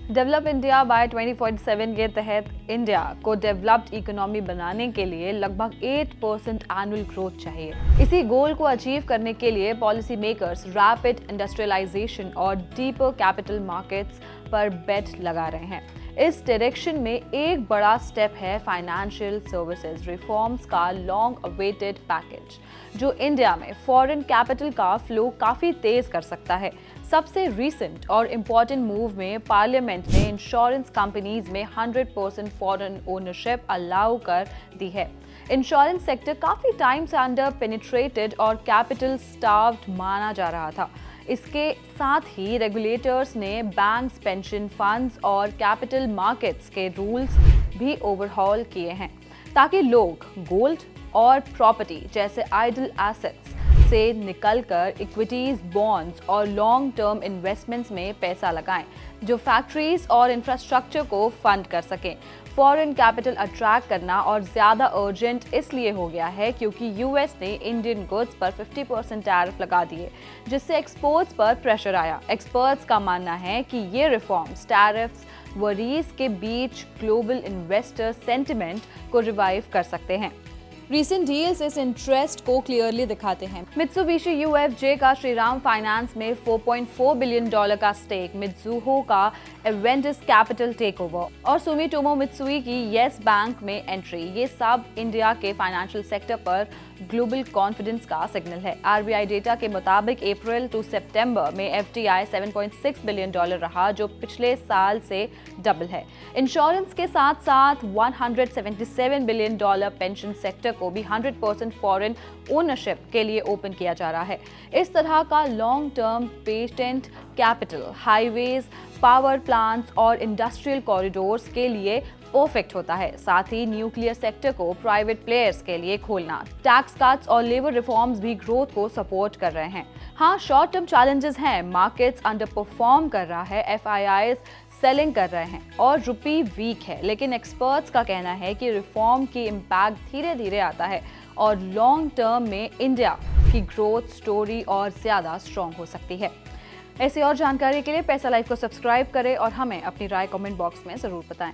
Develop India by 2047 के तहत India को डेवलप्ड इकोनॉमी बनाने के लिए लगभग 8% एनुअल ग्रोथ चाहिए। इसी गोल को अचीव करने के लिए पॉलिसी मेकर्स रैपिड इंडस्ट्रियलाइजेशन और डीपर कैपिटल मार्केट्स पर बेट लगा रहे हैं। इस डायरेक्शन में एक बड़ा स्टेप है फाइनेंशियल सर्विसेज रिफॉर्म्स का लॉन्ग अवेटेड पैकेज, जो इंडिया में फॉरेन कैपिटल का फ्लो काफ़ी तेज कर सकता है। सबसे रीसेंट और इम्पॉर्टेंट मूव में पार्लियामेंट ने इंश्योरेंस कंपनीज में 100% फॉरेन ओनरशिप अलाउ कर दी है। इंश्योरेंस सेक्टर काफ़ी टाइम से अंडर पेनिट्रेटेड और कैपिटल स्टार्व्ड माना जा रहा था। इसके साथ ही रेगुलेटर्स ने बैंक्स, पेंशन फंड्स और कैपिटल मार्केट्स के रूल्स भी ओवरहॉल किए हैं, ताकि लोग गोल्ड और प्रॉपर्टी जैसे आइडल एसेट्स से निकलकर इक्विटीज, बॉन्ड्स और लॉन्ग टर्म इन्वेस्टमेंट्स में पैसा लगाएं, जो फैक्ट्रीज और इंफ्रास्ट्रक्चर को फंड कर सकें। फॉरेन कैपिटल अट्रैक्ट करना और ज़्यादा अर्जेंट इसलिए हो गया है क्योंकि यूएस ने इंडियन गुड्स पर 50% टैरिफ लगा दिए, जिससे एक्सपोर्ट्स पर प्रेशर आया। एक्सपर्ट्स का मानना है कि ये रिफॉर्म्स टैरिफ्स वरीज के बीच ग्लोबल इन्वेस्टर सेंटिमेंट को रिवाइव कर सकते हैं। रीसेंट डील्स इस इंटरेस्ट को क्लियरली दिखाते हैं। मित्सुबिशी यूएफजे का श्रीराम फाइनेंस में $4.4 बिलियन का स्टेक, मित्सुहो का एवेंटिस कैपिटल टेकओवर और सुमिटोमो मित्सुई की येस बैंक में एंट्री, ये सब इंडिया के फाइनेंशियल सेक्टर पर ग्लोबल कॉन्फिडेंस का सिग्नल है। आरबीआई डेटा के मुताबिक अप्रैल टू सितंबर में एफडीआई $7.6 बिलियन रहा, जो पिछले साल से डबल है। इंश्योरेंस के साथ साथ $177 बिलियन पेंशन सेक्टर को भी 100% फॉरेन ओनरशिप के लिए ओपन किया जा रहा है। इस तरह का long term patent capital highways, power plants और इंडस्ट्रियल कॉरिडोर्स के लिए परफेक्ट होता है। साथ ही न्यूक्लियर सेक्टर को प्राइवेट प्लेयर्स के लिए खोलना, टैक्स कट्स और लेबर रिफॉर्म्स भी ग्रोथ को सपोर्ट कर रहे हैं। हाँ, शॉर्ट टर्म चैलेंजेस हैं, मार्केट्स अंडर परफॉर्म कर रहा है, एफआईआईज सेलिंग कर रहे हैं और रुपी वीक है, लेकिन एक्सपर्ट्स का कहना है कि रिफॉर्म की इम्पैक्ट धीरे धीरे आता है और लॉन्ग टर्म में इंडिया की ग्रोथ स्टोरी और ज़्यादा स्ट्रॉन्ग हो सकती है। ऐसी और जानकारी के लिए पैसा लाइव को सब्सक्राइब करें और हमें अपनी राय कमेंट बॉक्स में ज़रूर बताएं।